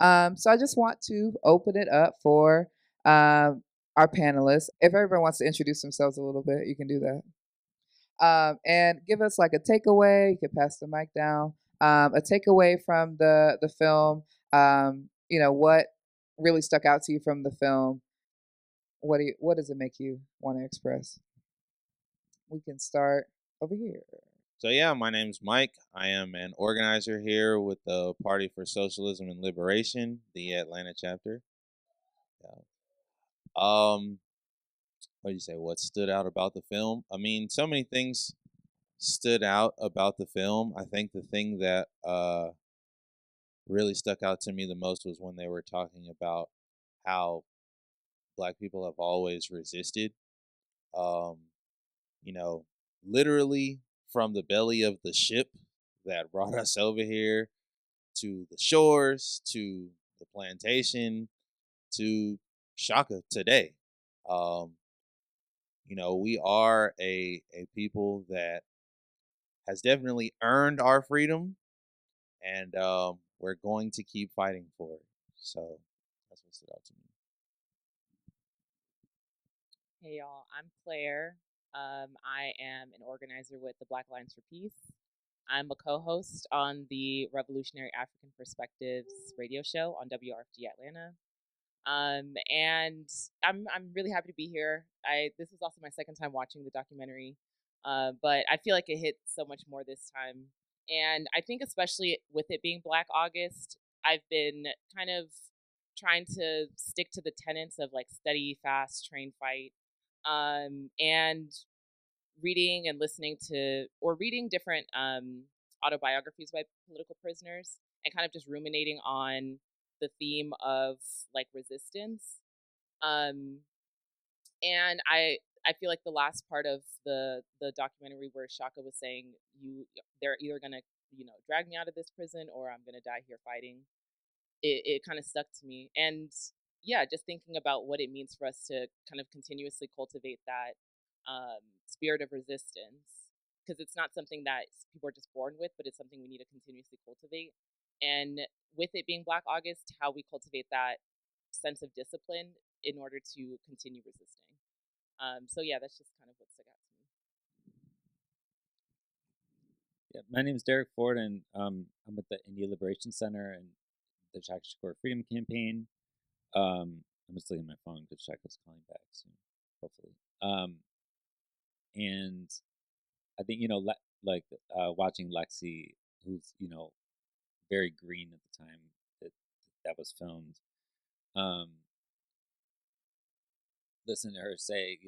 So I just want to open it up for our panelists. If everyone wants to introduce themselves a little bit, you can do that. And give us like a takeaway. You can pass the mic down. A takeaway from the film. What really stuck out to you from the film? What does it make you want to express? We can start over here. So yeah, my name's Mike. I am an organizer here with the Party for Socialism and Liberation, the Atlanta chapter. Yeah. What do you say? What stood out about the film? I mean, so many things stood out about the film. I think the thing that really stuck out to me the most was when they were talking about how Black people have always resisted. Um, literally from the belly of the ship that brought us over here to the shores, to the plantation, to Shaka today. We are a people that has definitely earned our freedom, and we're going to keep fighting for it. So that's what stood out to me. Hey y'all, I'm Clare. I am an organizer with the Black Alliance for Peace. I'm a co-host on the Revolutionary African Perspectives radio show on WRFG Atlanta. And I'm really happy to be here. This is also my second time watching the documentary, but I feel like it hit so much more this time. And I think especially with it being Black August, I've been kind of trying to stick to the tenets of like study, fast, train, fight, and reading and listening to or reading different autobiographies by political prisoners and kind of just ruminating on the theme of like resistance. And I feel like the last part of the documentary where Shaka was saying they're either gonna drag me out of this prison or I'm gonna die here fighting. It kind of stuck to me, and yeah, just thinking about what it means for us to kind of continuously cultivate that spirit of resistance, because it's not something that people are just born with, but it's something we need to continuously cultivate. And with it being Black August, how we cultivate that sense of discipline in order to continue resisting. So yeah, that's just kind of what stuck out to me. Yeah, my name is Derek Ford, and I'm with the Indy Liberation Center and the Shakur Freedom Campaign. I'm just looking at my phone because Shaka's calling back soon, hopefully. And I think watching Lexi, who's very green at the time that was filmed. Listen to her say,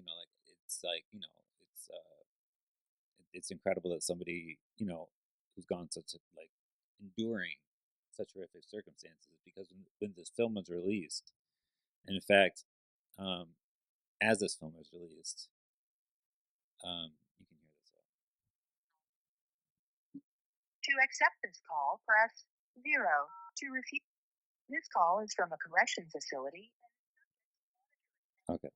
it's incredible that somebody who's gone such enduring such horrific circumstances, because when this film was released, and in fact, as this film was released, you can hear this. To accept this call, press 0. To refuse, this call is from a correction facility. Okay.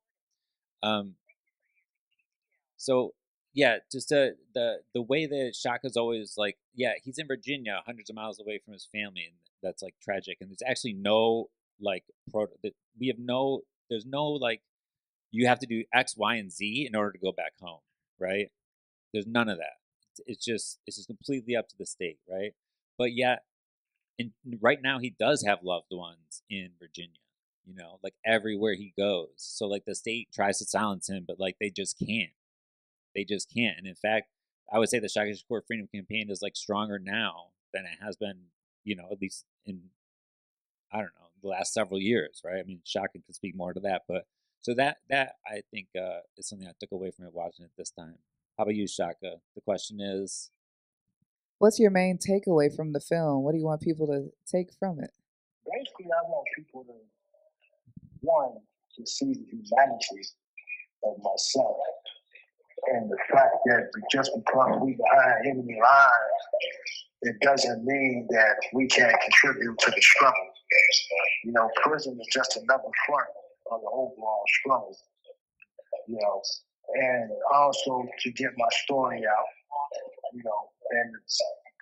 So yeah, just the way that Shaka's always like, yeah, he's in Virginia, hundreds of miles away from his family, and that's like tragic. And there's actually no there's no like, you have to do X, Y, and Z in order to go back home, right? There's none of that. It's just completely up to the state, right? But yet, right now he does have loved ones in Virginia, like everywhere he goes. So like the state tries to silence him, but like they just can't. They just can't. And in fact, I would say the Shakur Freedom Campaign is like stronger now than it has been, at least in, I don't know, the last several years, right? I mean, Shaka could speak more to that, but so that I think is something I took away from it watching it this time. How about you, Shaka? The question is, what's your main takeaway from the film? What do you want people to take from it? Basically, I want people to, one, to see the humanity of myself, and the fact that just because we behind enemy lines, it doesn't mean that we can't contribute to the struggle. Prison is just another front of the overall struggle. And also to get my story out, and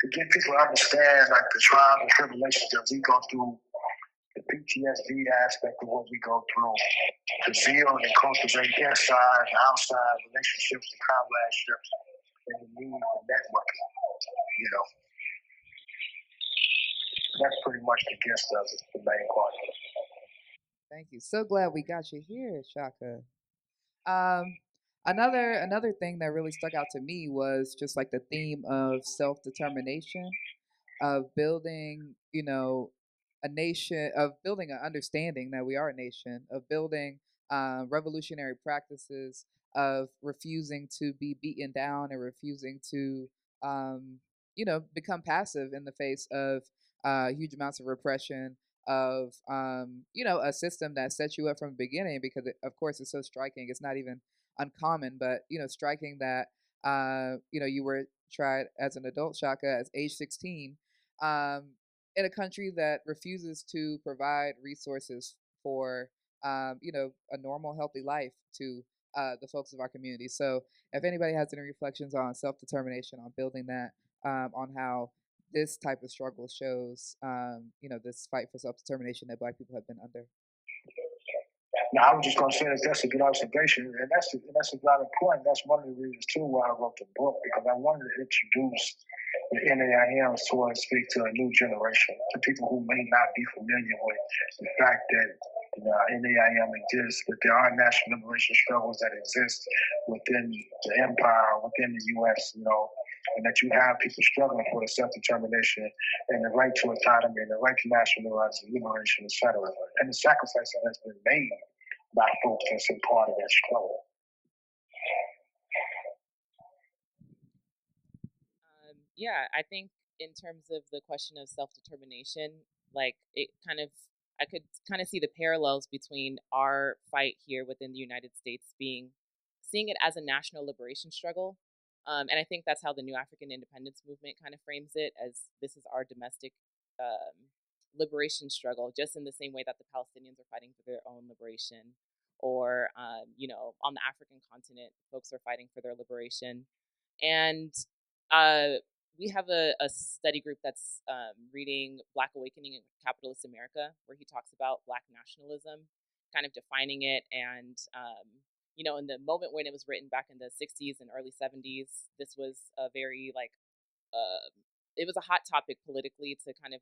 to get people to understand like the trials and tribulations that we go through PTSD aspect of what we go through to build and cultivate inside and outside relationships and comradeships and the need for networking. You know, that's pretty much the gist of it, the main part of it. Thank you. So glad we got you here, Shaka. Another thing that really stuck out to me was just like the theme of self-determination, of building, a nation, of building an understanding that we are a nation, of building revolutionary practices, of refusing to be beaten down and refusing to, become passive in the face of huge amounts of repression, of, a system that sets you up from the beginning because, of course, it's so striking. It's not even uncommon, but, striking that, you were tried as an adult, Shaka, as age 16, um, in a country that refuses to provide resources for a normal, healthy life to the folks of our community. So, if anybody has any reflections on self determination, on building that, on how this type of struggle shows, this fight for self determination that Black people have been under. Now, I was just going to say that that's a good observation, and that's a valid point. That's one of the reasons, too, why I wrote the book, because I wanted to introduce the NAIMs to speak to a new generation, to people who may not be familiar with the fact that NAIM exists, that there are national liberation struggles that exist within the empire, within the U.S., and that you have people struggling for the self-determination and the right to autonomy and the right to national liberation, etc. And the sacrifice that has been made by folks that's been part of that struggle. Yeah, I think in terms of the question of self-determination, like I could kind of see the parallels between our fight here within the United States seeing it as a national liberation struggle. And I think that's how the new African Independence Movement kind of frames it, as this is our domestic liberation struggle, just in the same way that the Palestinians are fighting for their own liberation, or on the African continent, folks are fighting for their liberation. And we have a study group that's reading Black Awakening in Capitalist America, where he talks about Black nationalism, kind of defining it. And, in the moment when it was written back in the 60s and early 70s, this was a very, it was a hot topic politically to kind of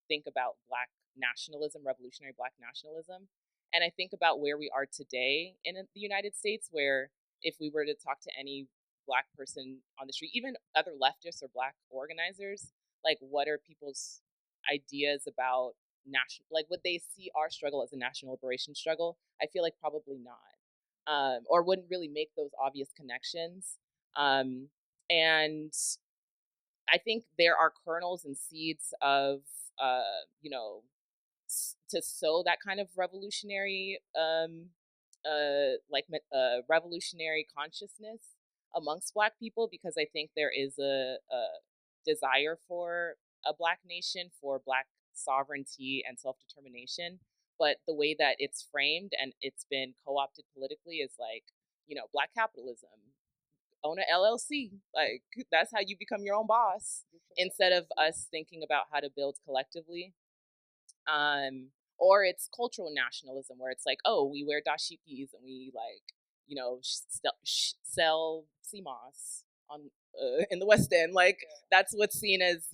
think about Black nationalism, revolutionary Black nationalism. And I think about where we are today in the United States, where if we were to talk to any Black person on the street, even other leftists or Black organizers, like, what are people's ideas about national, like, would they see our struggle as a national liberation struggle? I feel like probably not, or wouldn't really make those obvious connections. And I think there are kernels and seeds of, to sow that kind of revolutionary, revolutionary consciousness amongst Black people, because I think there is a desire for a Black nation, for Black sovereignty and self-determination. But the way that it's framed and it's been co-opted politically is like, Black capitalism, own an LLC. Like, that's how you become your own boss, instead of us thinking about how to build collectively. Or it's cultural nationalism, where it's like, oh, we wear dashikis and we sell CMOS on in the West End. Like, that's what's seen as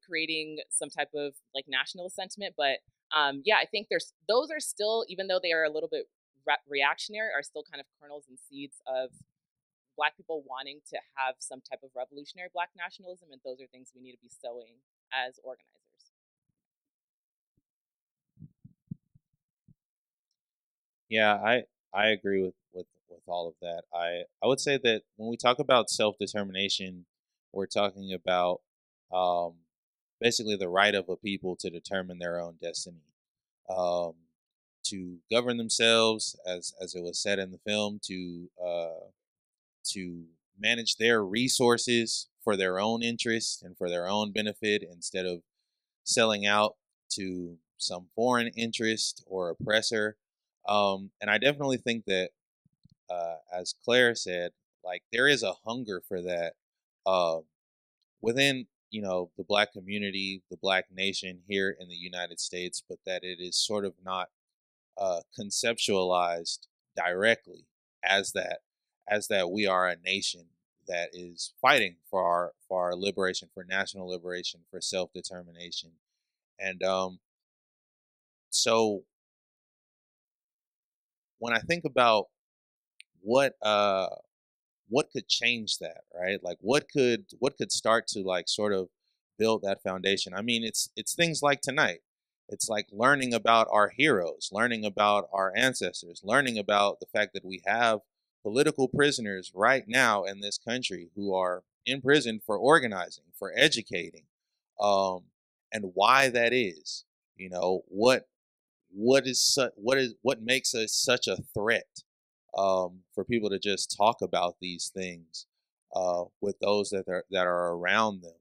creating some type of like nationalist sentiment. But I think those are still, even though they are a little bit reactionary, are still kind of kernels and seeds of Black people wanting to have some type of revolutionary Black nationalism, and those are things we need to be sowing as organizers. Yeah, I agree with all of that. I would say that when we talk about self-determination, we're talking about basically the right of a people to determine their own destiny, to govern themselves, as it was said in the film, to manage their resources for their own interest and for their own benefit, instead of selling out to some foreign interest or oppressor. And I definitely think that, as Claire said, like, there is a hunger for that within the Black community, the Black nation here in the United States, but that it is sort of not conceptualized directly as that we are a nation that is fighting for our liberation, for national liberation, for self-determination. And so when I think about what could change that, right? Like what could start to like sort of build that foundation? I mean, it's things like tonight. It's like learning about our heroes, learning about our ancestors, learning about the fact that we have political prisoners right now in this country who are in prison for organizing, for educating, and why that is. What makes us such a threat, for people to just talk about these things with those that are around them.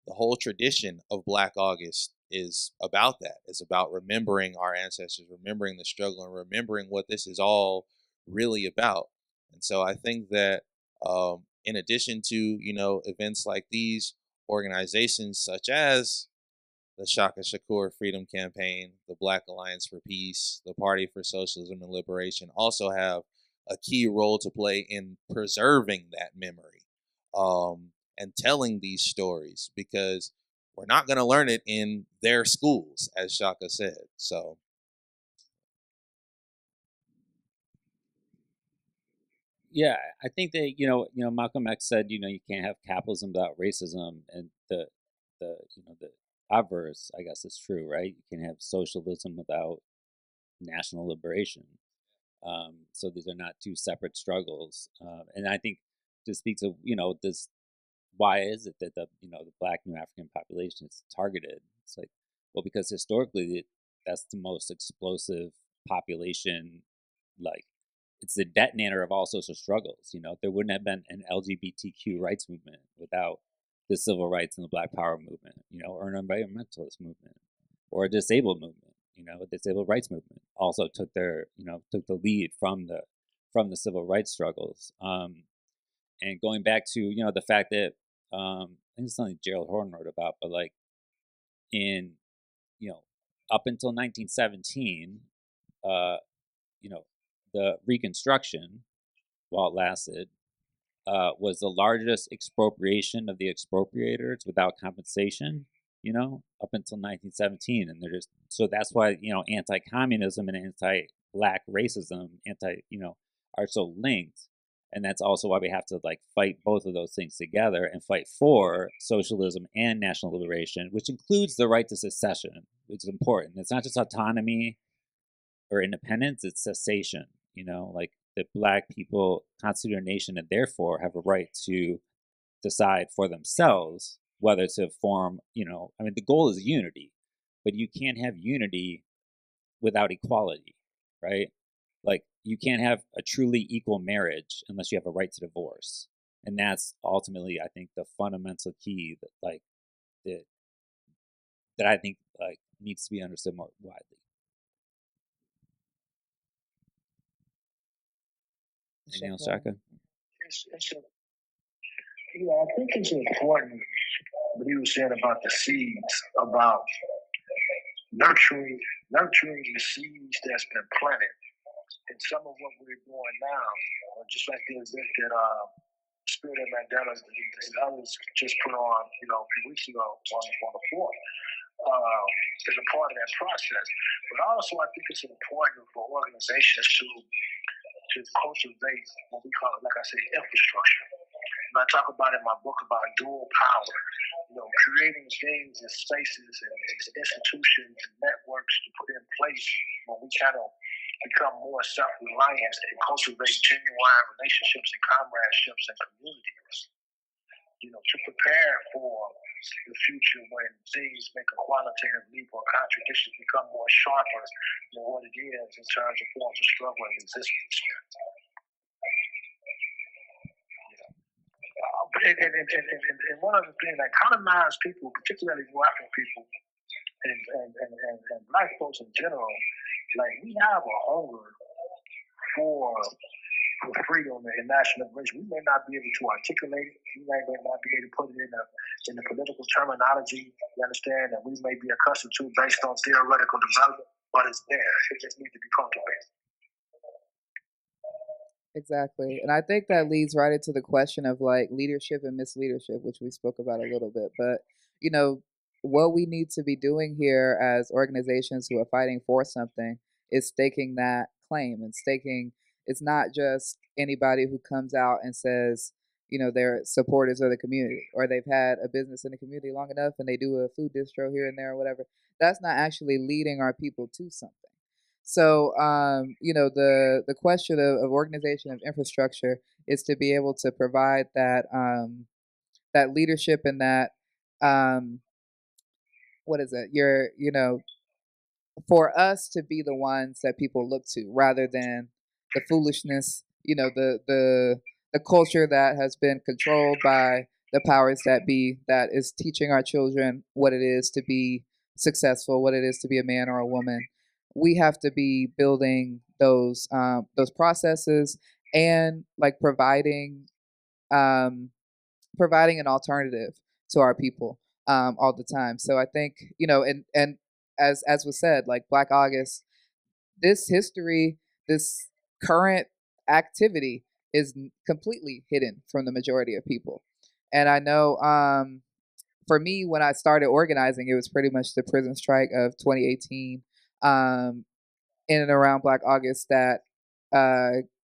The whole tradition of Black August is about that. It's about remembering our ancestors, remembering the struggle, and remembering what this is all really about. And so I think that, in addition to events like these, organizations such as the Shaka Shakur Freedom Campaign, the Black Alliance for Peace, the Party for Socialism and Liberation also have a key role to play in preserving that memory, and telling these stories, because we're not going to learn it in their schools, as Shaka said. So. Yeah, I think that Malcolm X said you can't have capitalism without racism, and the obverse, I guess, is true, right? You can have socialism without national liberation. So these are not two separate struggles, and I think to speak to this, why is it that the Black New African population is targeted? It's like, well, because historically that's the most explosive population, like it's the detonator of all social struggles. There wouldn't have been an LGBTQ rights movement without the civil rights and the Black Power movement, or an environmentalist movement, or a disabled movement. A disabled rights movement also took the lead from the civil rights struggles. And going back to the fact that I think it's something Gerald Horton wrote about, but like in up until 1917, the Reconstruction, while it lasted, was the largest expropriation of the expropriators without compensation, up until 1917. And so that's why, anti-communism and anti-Black racism, are so linked. And that's also why we have to like fight both of those things together and fight for socialism and national liberation, which includes the right to secession, which is important. It's not just autonomy or independence, it's cessation. Like the Black people constitute a nation and therefore have a right to decide for themselves whether to form, the goal is unity, but you can't have unity without equality, right? Like you can't have a truly equal marriage unless you have a right to divorce. And that's ultimately, I think, the fundamental key that I think like needs to be understood more widely. Anything else, Shaka? I think it's important what he was saying about the seeds, about nurturing the seeds that's been planted. And some of what we're doing now, just like the event that Spirit of Mandela and others just put on, a few weeks ago on the 4th, is a part of that process. But also, I think it's important for organizations to cultivate what we call, like I say, infrastructure. And I talk about in my book about dual power, creating things and spaces and institutions and networks to put in place when we kind of become more self-reliant and cultivate genuine relationships and comradeships and communities, to prepare for the future when things make a qualitative leap or contradictions become more sharper than what it is in terms of forms of struggle and resistance. And one of the things that colonized people, particularly African people and Black folks in general, like we have a hunger for freedom and national liberation. We may not be able to articulate it. We may not be able to put it in the political terminology, you understand, that we may be accustomed to based on theoretical development, but it's there. It just needs to be cultivated. Exactly. And I think that leads right into the question of like leadership and misleadership, which we spoke about a little bit. But, you know, what we need to be doing here as organizations who are fighting for something is staking that claim and staking it's not just anybody who comes out and says, you know, they're supporters of the community or they've had a business in the community long enough and they do a food distro here and there or whatever. That's not actually leading our people to something. So, you know, the question of organization of infrastructure is to be able to provide that that leadership and that what is it? You know, for us to be the ones that people look to rather than the foolishness, you know, the culture that has been controlled by the powers that be that is teaching our children what it is to be successful, what it is to be a man or a woman. We have to be building those processes and like um, providing an alternative to our people all the time. So I think you know, and as was said, like Black August, this history, this current activity is completely hidden from the majority of people. And I know for me, when I started organizing, it was pretty much the prison strike of 2018 in and around Black August that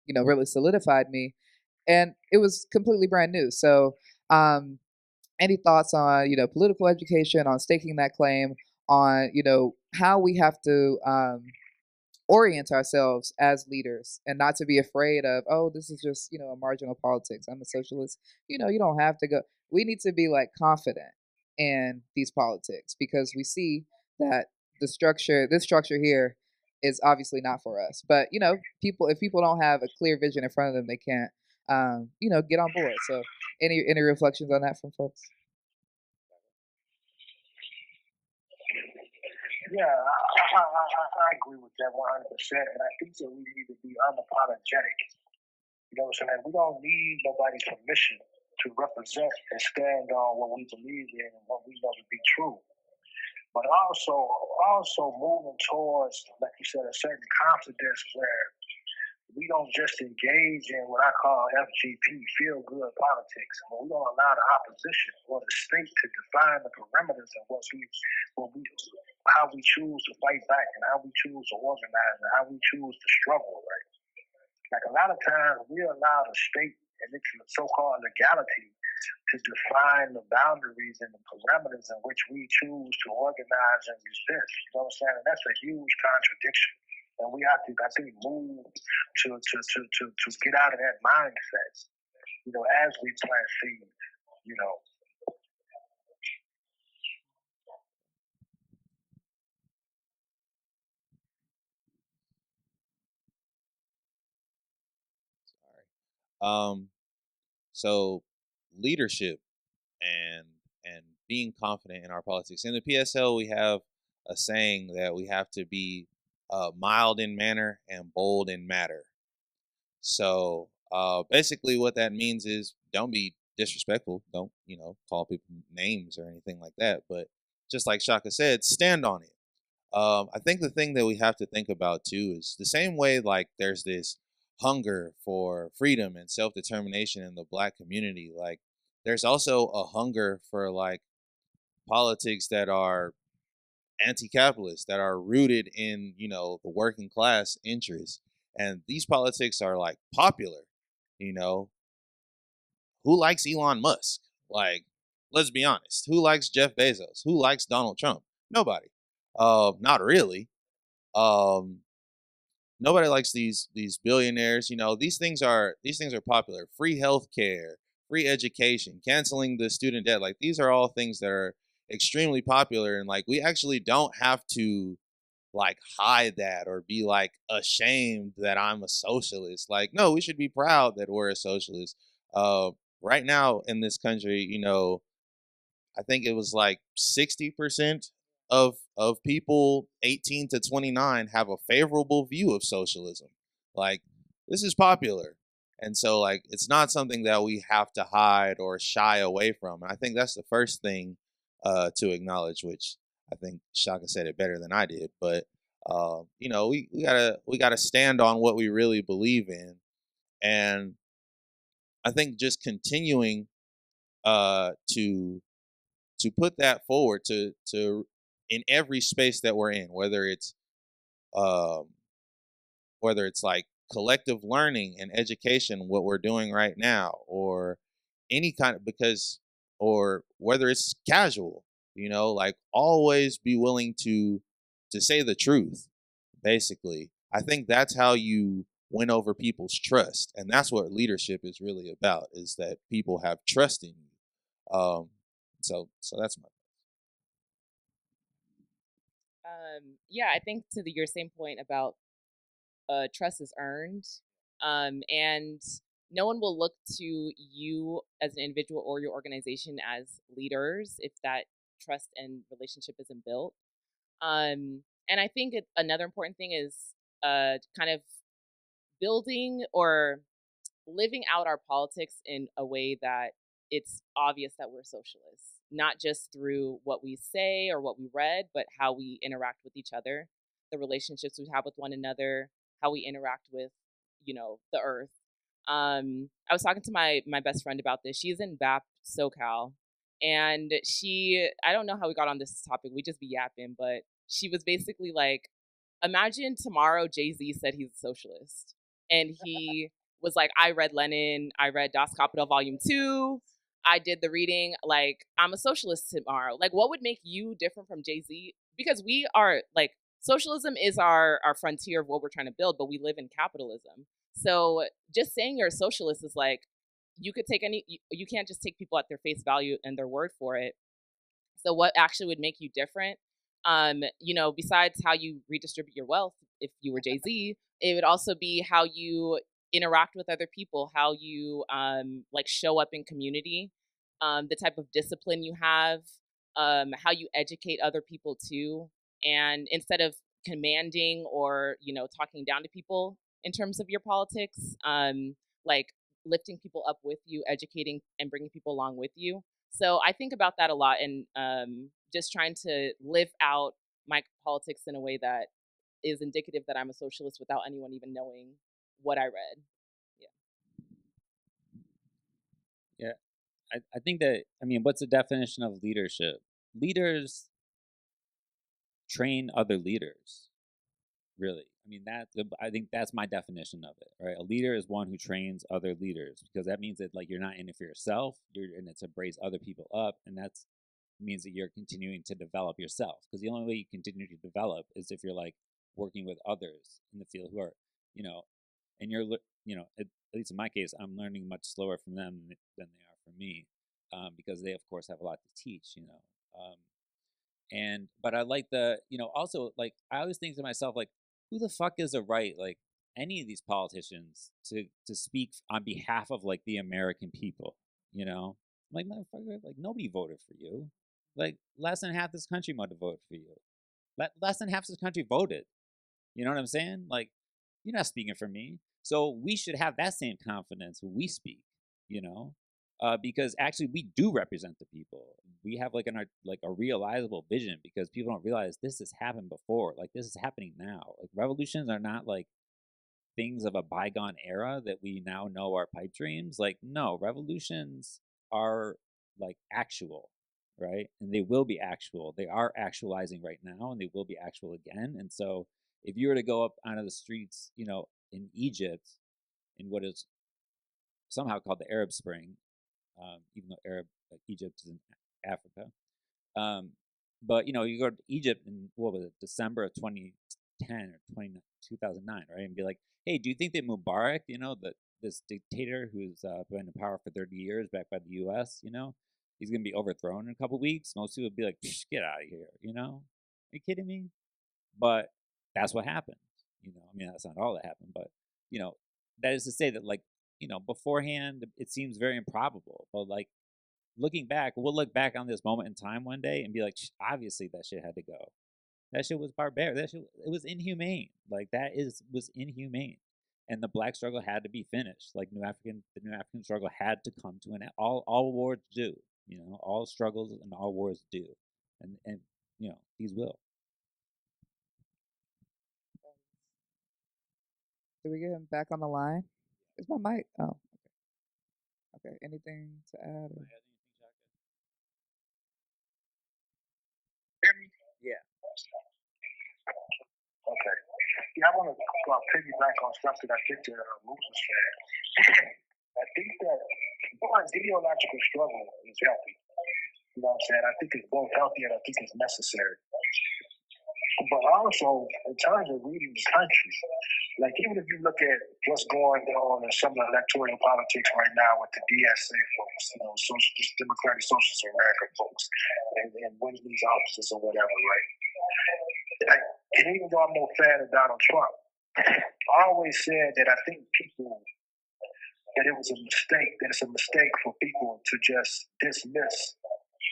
you know really solidified me, and it was completely brand new. So, any thoughts on you know political education, on staking that claim, on you know how we have to orient ourselves as leaders and not to be afraid of oh this is just you know a marginal politics, I'm a socialist, you know you don't have to go. We need to be like confident in these politics because we see that this structure here is obviously not for us, but you know people if people don't have a clear vision in front of them they can't you know get on board. So any reflections on that from folks? Yeah, I agree with that 100%. And I think that we need to be unapologetic. You know what I'm saying? We don't need nobody's permission to represent and stand on what we believe in and what we know to be true. But also moving towards, like you said, a certain confidence where we don't just engage in what I call FGP, feel good politics. I mean, we don't allow the opposition or the state to define the parameters of how we choose to fight back and how we choose to organize and how we choose to struggle, right? Like a lot of times we allow the state and its so-called legality to define the boundaries and the parameters in which we choose to organize and resist. You know what I'm saying? And that's a huge contradiction. And we have to, I think, move to get out of that mindset, you know, as we plant seeds, you know. Sorry. So leadership and being confident in our politics. In the PSL, we have a saying that we have to be mild in manner and bold in matter. So basically, what that means is don't be disrespectful. Don't call people names or anything like that. But just like Shaka said, stand on it. I think the thing that we have to think about too is the same way like there's this hunger for freedom and self-determination in the Black community. Like there's also a hunger for like politics that are anti-capitalist, that are rooted in the working class interests, and these politics are like popular. You know, who likes Elon Musk? Like, let's be honest. Who likes Jeff Bezos? Who likes Donald Trump? Nobody. Not really. Um, Nobody likes these billionaires. You know, these things are popular. Free healthcare, free education, canceling the student debt. Like these are all things that are extremely popular, and like we actually don't have to like hide that or be like ashamed that I'm a socialist. Like, no, we should be proud that we're a socialist. Right now in this country, I think it was like 60% of people 18 to 29 have a favorable view of socialism. Like, this is popular. And so, like, it's not something that we have to hide or shy away from. And I think that's the first thing to acknowledge, which I think Shaka said it better than I did. But you know, we gotta stand on what we really believe in, and I think just continuing to put that forward to in every space that we're in, um, whether it's like collective learning and education, what we're doing right now, or any kind of or whether it's casual, you know, like always be willing to say the truth. Basically, I think that's how you win over people's trust, and that's what leadership is really about: is that people have trust in you. So that's my. Yeah, I think to your same point about trust is earned, and no one will look to you as an individual or your organization as leaders if that trust and relationship isn't built. And I think another important thing is kind of building or living out our politics in a way that it's obvious that we're socialists, not just through what we say or what we read, but how we interact with each other, the relationships we have with one another, how we interact with, the earth. I was talking to my best friend about this. She's in BAP SoCal, and I don't know how we got on this topic. We just be yapping, but she was basically like, imagine tomorrow Jay-Z said he's a socialist, and he was like, I read Lenin, I read Das Kapital Volume 2, I did the reading, like, I'm a socialist tomorrow. Like, what would make you different from Jay-Z? Because we are, like, socialism is our frontier of what we're trying to build, but we live in capitalism. So just saying you're a socialist is like, you could take you can't just take people at their face value and their word for it. So what actually would make you different? Besides how you redistribute your wealth, if you were Jay-Z, it would also be how you interact with other people, how you like show up in community, the type of discipline you have, how you educate other people too. And instead of commanding or, talking down to people in terms of your politics, like lifting people up with you, educating and bringing people along with you. So I think about that a lot, and just trying to live out my politics in a way that is indicative that I'm a socialist without anyone even knowing what I read. Yeah, I think that, I mean, what's the definition of leadership? Leaders train other leaders, really. I mean, I think that's my definition of it, right? A leader is one who trains other leaders, because that means that, like, you're not in it for yourself, you're in it to raise other people up, and that's means that you're continuing to develop yourself, because the only way you continue to develop is if you're like working with others in the field who are, you know, and at least in my case, I'm learning much slower from them than they are from me, because they of course have a lot to teach, but I like also, like, I always think to myself, like, who the fuck is a right, like, any of these politicians to speak on behalf of, like, the American people, like, motherfucker, like, nobody voted for you. Like, less than half this country might have voted for you. Less than half this country voted. You know what I'm saying? Like, you're not speaking for me. So we should have that same confidence when we speak, because actually we do represent the people. We have like a realizable vision, because people don't realize this has happened before. Like, this is happening now. Like, revolutions are not like things of a bygone era that we now know are pipe dreams. Like, no, revolutions are like actual, right? And they will be actual. They are actualizing right now, and they will be actual again. And so if you were to go up onto the streets, in Egypt, in what is somehow called the Arab Spring, even though Egypt is in Africa, but you go to Egypt in, what was it, December of 2010 or 2009, right? And be like, hey, do you think that Mubarak, this dictator who's been in power for 30 years, backed by the U.S., he's going to be overthrown in a couple weeks? Most people would be like, get out of here, Are you kidding me? But that's what happened. I mean, that's not all that happened, but, that is to say that, like, beforehand, it seems very improbable. But, like, looking back, we'll look back on this moment in time one day and be like, obviously that shit had to go. That shit was barbaric. It was inhumane. Like, was inhumane. and the Black struggle had to be finished. Like the New African struggle had to come to an end. All wars do, all struggles and all wars do, and these will. Did we get him back on the line? Is my mic? Oh, okay. Anything to add? Or? Hear me? Yeah. Okay. Yeah, I want to piggyback on something I think that Moose was saying. I think that one ideological struggle is healthy. You know what I'm saying? I think it's both healthy and I think it's necessary. But also, in terms of reading the country, like even if you look at what's going on in some of the electoral politics right now with the DSA folks, Socialist Democratic Socialist America folks, and winning these offices or whatever, right? Like, and even though I'm no fan of Donald Trump, I always said that I think that it was a mistake, that it's a mistake for people to just dismiss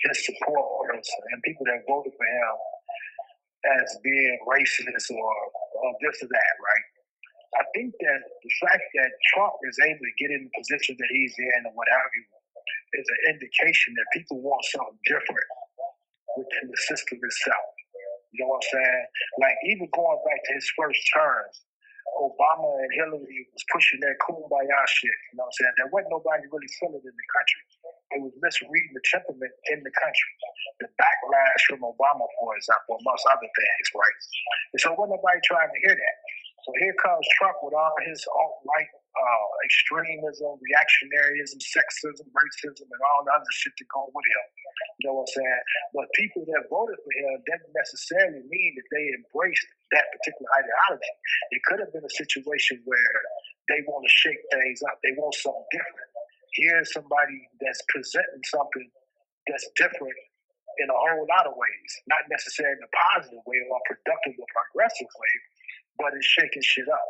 his supporters and people that voted for him as being racist or this or that, right? I think that the fact that Trump is able to get in the position that he's in and what have you is an indication that people want something different within the system itself. You know what I'm saying? Like even going back to his first term, Obama and Hillary was pushing that kumbaya shit. You know what I'm saying? There wasn't nobody really feeling it in the country. It was misreading the temperament in the country. The backlash from Obama, for example, amongst other things, right? And so wasn't nobody trying to hear that. So here comes Trump with all his alt-right extremism, reactionaryism, sexism, racism, and all the other shit that go with him. You know what I'm saying? But people that voted for him doesn't necessarily mean that they embraced that particular ideology. It could have been a situation where they want to shake things up. They want something different. Here's somebody that's presenting something that's different in a whole lot of ways, not necessarily in a positive way or a productive or progressive way, but it's shaking shit up.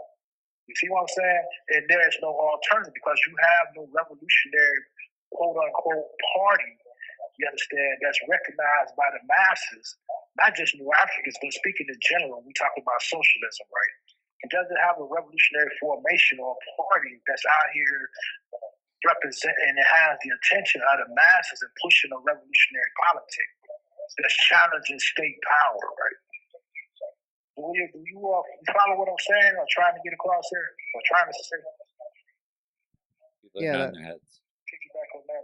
You see what I'm saying? And there's no alternative because you have no revolutionary, quote unquote, party, you understand, that's recognized by the masses, not just New Africans, but speaking in general, we talk about socialism, right? It doesn't have a revolutionary formation or a party that's out here representing and has the attention of the masses and pushing a revolutionary politic that's challenging state power, right? Do you follow what I'm saying or trying to get across here or trying to say? People are nodding their heads. Piggyback on that.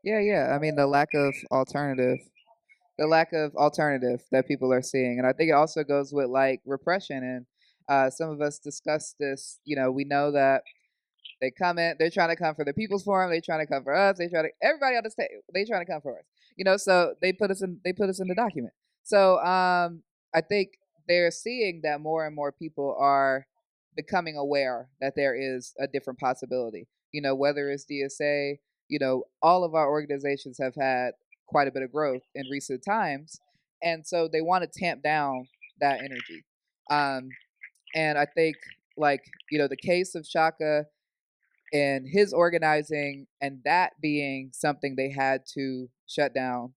Yeah. I mean, the lack of alternative that people are seeing, and I think it also goes with like repression. And some of us discussed this. We know that they come in, they're trying to come for the People's Forum, they're trying to come for us, everybody on the stage, they're trying to come for us. So they put us in the document. So I think they're seeing that more and more people are becoming aware that there is a different possibility. Whether it's DSA, all of our organizations have had quite a bit of growth in recent times, and so they want to tamp down that energy. And I think, like, the case of Shaka and his organizing and that being something they had to shut down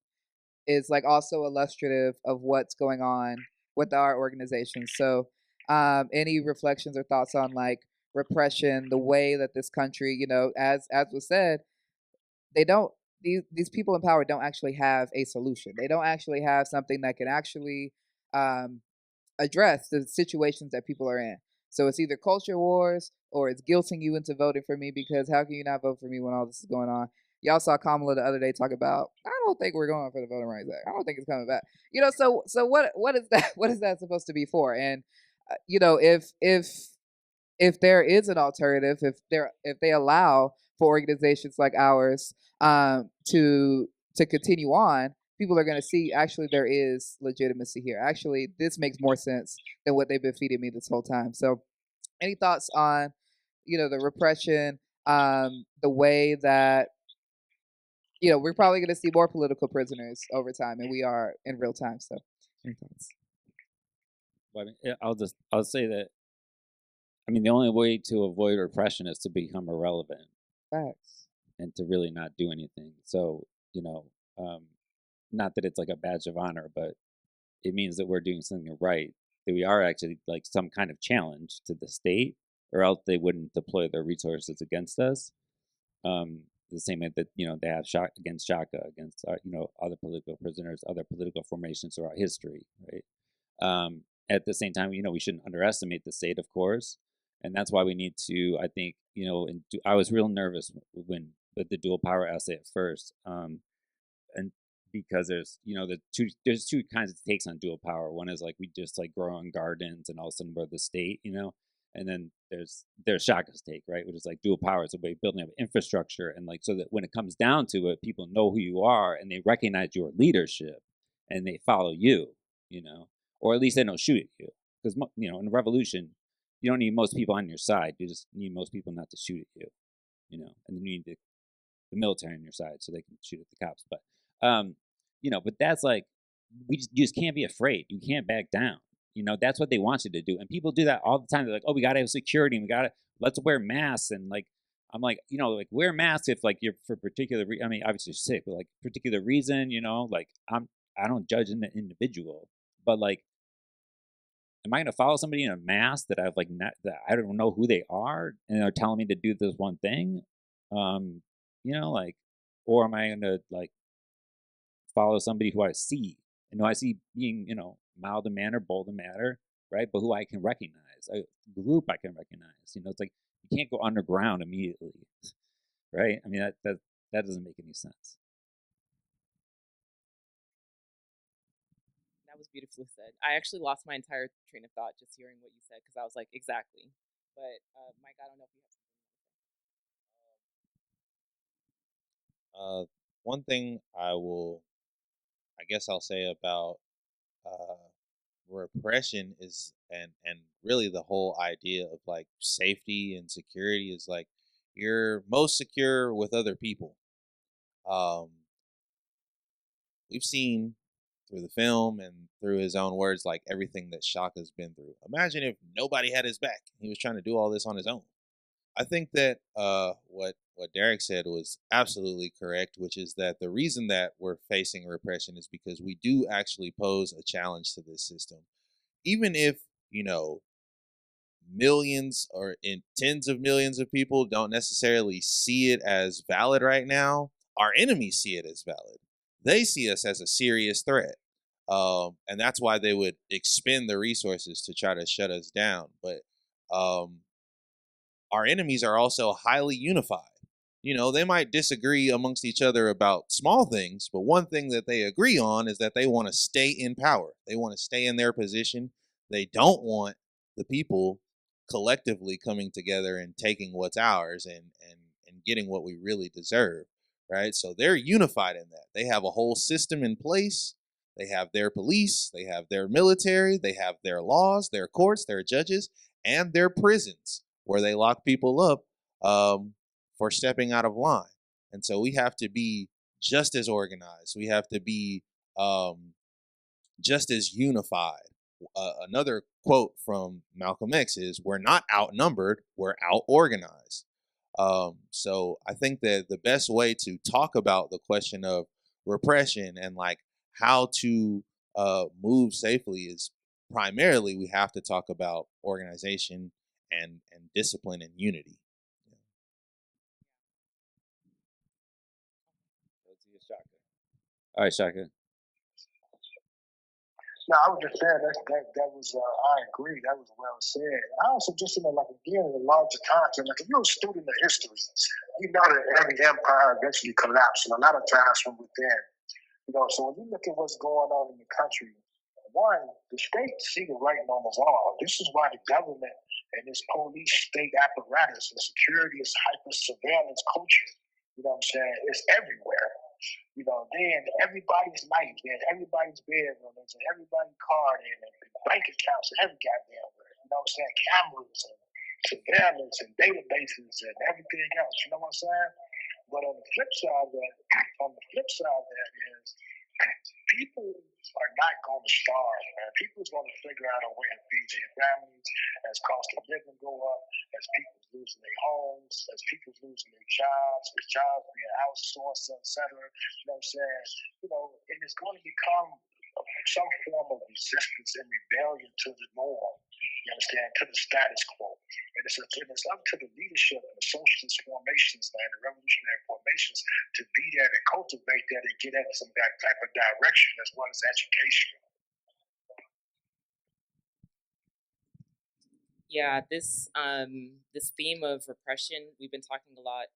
is like also illustrative of what's going on with our organizations. So any reflections or thoughts on like repression, the way that this country, as was said, they don't, these people in power don't actually have a solution. They don't actually have something that can actually address the situations that people are in. So it's either culture wars or it's guilting you into voting for me, because how can you not vote for me when all this is going on? Y'all saw Kamala the other day talk about, I don't think we're going for the Voting Rights Act. I don't think it's coming back. So what is that? What is that supposed to be for? And if there is an alternative, if they allow for organizations like ours to continue on, people are going to see actually there is legitimacy here. Actually, this makes more sense than what they've been feeding me this whole time. So, any thoughts on the repression, the way that we're probably going to see more political prisoners over time, and we are in real time. So, any thoughts? Well, I'll say that. I mean, the only way to avoid repression is to become irrelevant. Facts. And to really not do anything. So, not that it's like a badge of honor, but it means that we're doing something right, that we are actually like some kind of challenge to the state or else they wouldn't deploy their resources against us. The same way that they have against Shaka, against other political prisoners, other political formations throughout history, right? At the same time, we shouldn't underestimate the state, of course, and that's why we need to. I think I was real nervous with the dual power essay at first, and because there's two kinds of takes on dual power. One is like we just like grow in gardens and all of a sudden we're the state, and then there's Shaka's take, right, which is like dual power is a way of building up infrastructure and like so that when it comes down to it, people know who you are and they recognize your leadership and they follow you, or at least they don't shoot at you because in a revolution you don't need most people on your side. You just need most people not to shoot at you, and then you need the military on your side so they can shoot at the cops. But but that's like you just can't be afraid. You can't back down. That's what they want you to do. And people do that all the time. They're like, oh, we gotta have security and let's wear masks. And like I'm like, like wear masks if like you're for particular I mean, obviously you're sick, but like particular reason, like I don't judge the individual, but like am I gonna follow somebody in a mask that I've like not that I don't know who they are and they're telling me to do this one thing? Like, or am I gonna like follow somebody who I see and who I see being, mild in manner, bold in manner, right? But who I can recognize, a group I can recognize. It's like you can't go underground immediately, right? I mean that doesn't make any sense. That was beautifully said. I actually lost my entire train of thought just hearing what you said because I was like, exactly. But Mike, I don't know if you have something you want to say. One thing I guess I'll say about repression is and really the whole idea of like safety and security is like you're most secure with other people. We've seen through the film and through his own words like everything that Shaka's been through. Imagine if nobody had his back. He was trying to do all this on his own. I think that what Derek said was absolutely correct, which is that the reason that we're facing repression is because we do actually pose a challenge to this system. Even if, millions or in tens of millions of people don't necessarily see it as valid right now, our enemies see it as valid. They see us as a serious threat. And that's why they would expend the resources to try to shut us down. But our enemies are also highly unified. They might disagree amongst each other about small things, but one thing that they agree on is that they want to stay in power. They want to stay in their position. They don't want the people collectively coming together and taking what's ours and getting what we really deserve, right? So they're unified in that. They have a whole system in place. They have their police, they have their military, they have their laws, their courts, their judges, and their prisons where they lock people up for stepping out of line. And so we have to be just as organized. We have to be just as unified. Another quote from Malcolm X is, we're not outnumbered, we're out-organized. So I think that the best way to talk about the question of repression and like how to move safely is primarily we have to talk about organization and discipline and unity. All right, Shaka. No, I was just saying that was I agree. That was well said. I also just like again in the larger context, like if you're a student of history, you know that every empire eventually collapsed, and a lot of times from within. So when you look at what's going on in the country, one, the state see the writing on the wall. This is why the government and this police state apparatus and security is hyper surveillance culture. You know what I'm saying? It's everywhere. Then everybody's life, then everybody's bedroom, and everybody's card, and bank accounts, and every goddamn where. You know what I'm saying? Cameras and surveillance and databases and everything else. You know what I'm saying? But on the flip side of that is people are not going to starve, man. People's going to figure out a way to feed their families as cost of living go up, as people's losing their homes, as people's losing their jobs, as jobs being outsourced, etc. You know what I'm saying? And it's going to become some form of resistance and rebellion to the norm. You understand? To the status quo. And it's up to the leadership and the socialist formations and the revolutionary formations to be there and cultivate that and get at some that type of direction as well as education. Yeah, this theme of repression we've been talking about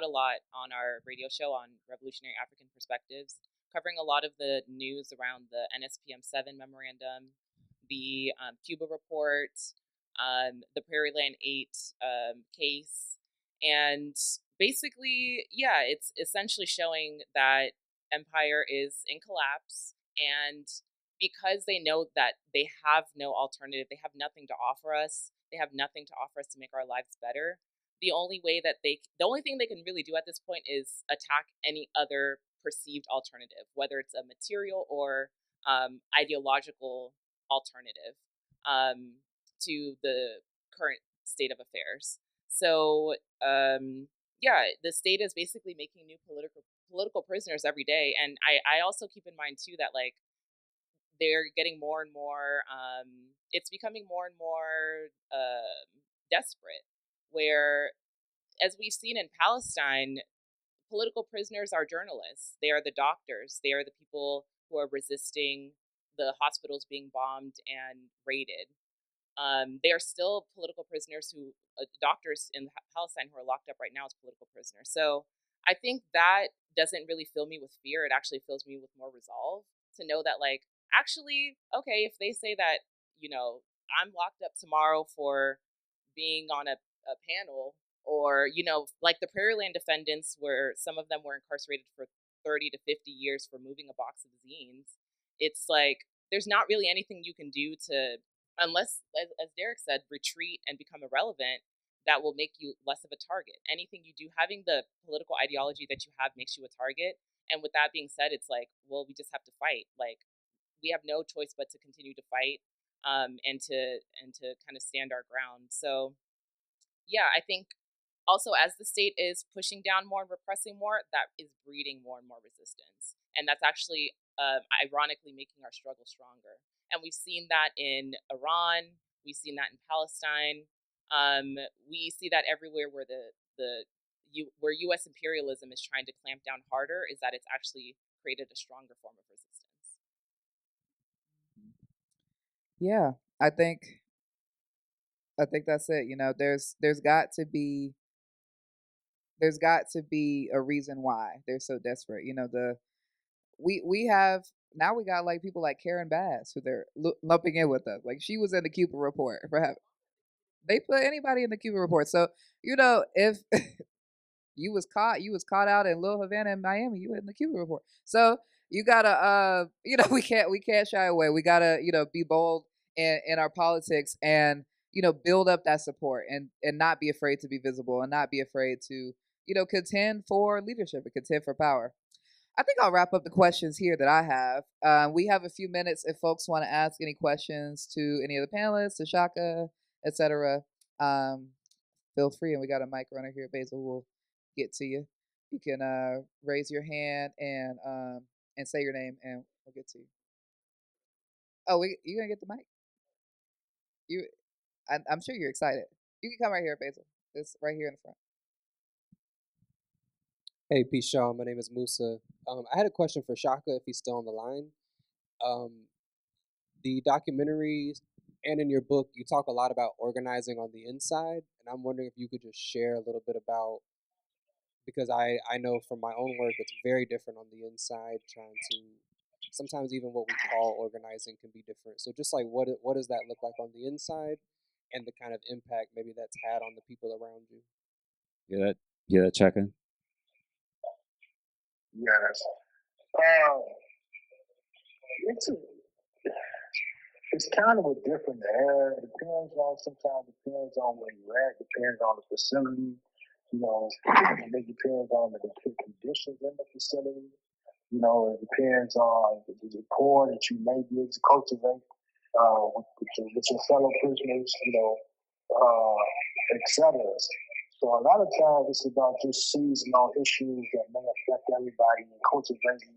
a lot on our radio show on Revolutionary African Perspectives, covering a lot of the news around the NSPM 7 memorandum, the Cuba report, the Prairie Land 8 case, and basically, yeah, it's essentially showing that empire is in collapse, and because they know that they have no alternative, they have nothing to offer us, they have nothing to offer us to make our lives better. The only thing they can really do at this point is attack any other perceived alternative, whether it's a material or ideological alternative to the current state of affairs. So yeah, the state is basically making new political prisoners every day, and I also keep in mind too that like they're getting more and more. It's becoming more and more desperate. Where, as we've seen in Palestine, political prisoners are journalists. They are the doctors. They are the people who are resisting the hospitals being bombed and raided. They are still political prisoners doctors in Palestine who are locked up right now as political prisoners. So I think that doesn't really fill me with fear. It actually fills me with more resolve to know that, like, actually, okay, if they say that, I'm locked up tomorrow for being on a panel, or, like the Prairie Land defendants, where some of them were incarcerated for 30 to 50 years for moving a box of zines, it's like, there's not really anything you can do to, unless, as Derek said, retreat and become irrelevant, that will make you less of a target. Anything you do, having the political ideology that you have makes you a target. And with that being said, it's like, well, we just have to fight. Like, we have no choice but to continue to fight, and to kind of stand our ground. So yeah, I think also as the state is pushing down more and repressing more, that is breeding more and more resistance, and that's actually ironically making our struggle stronger. And we've seen that in Iran, we've seen that in Palestine, we see that everywhere where where U.S. imperialism is trying to clamp down harder, is that it's actually created a stronger form of resistance. Yeah, I think that's it. There's got to be a reason why they're so desperate. We have now we got like people like Karen Bass who they're lumping in with us. Like she was in the Cuba report. They put anybody in the Cuba report. So if you was caught out in Little Havana in Miami, you in the Cuba report. So you gotta we can't shy away. We gotta be bold in our politics and build up that support and not be afraid to be visible and not be afraid to contend for leadership and contend for power. I think I'll wrap up the questions here that I have. We have a few minutes if folks want to ask any questions to any of the panelists, to Shaka, etc. Feel free, and we got a mic runner here. Basil will get to you. You can raise your hand and say your name, and we'll get to you. Oh, you gonna get the mic? I'm sure you're excited. You can come right here, Basil. It's right here in the front. Hey, peace, y'all. My name is Musa. I had a question for Shaka if he's still on the line. The documentaries and in your book, you talk a lot about organizing on the inside, and I'm wondering if you could just share a little bit about, because I know from my own work, it's very different on the inside, sometimes even what we call organizing can be different. So just like, what does that look like on the inside, and the kind of impact maybe that's had on the people around you? Yeah, that Shaka. Yes. It's kind of a different era. It sometimes depends on where you're at, depends on the facility, and it depends on the conditions in the facility. It depends on the rapport that you may be able to cultivate with your fellow prisoners, etc. So a lot of times it's about just seizing on issues that may affect everybody and cultivating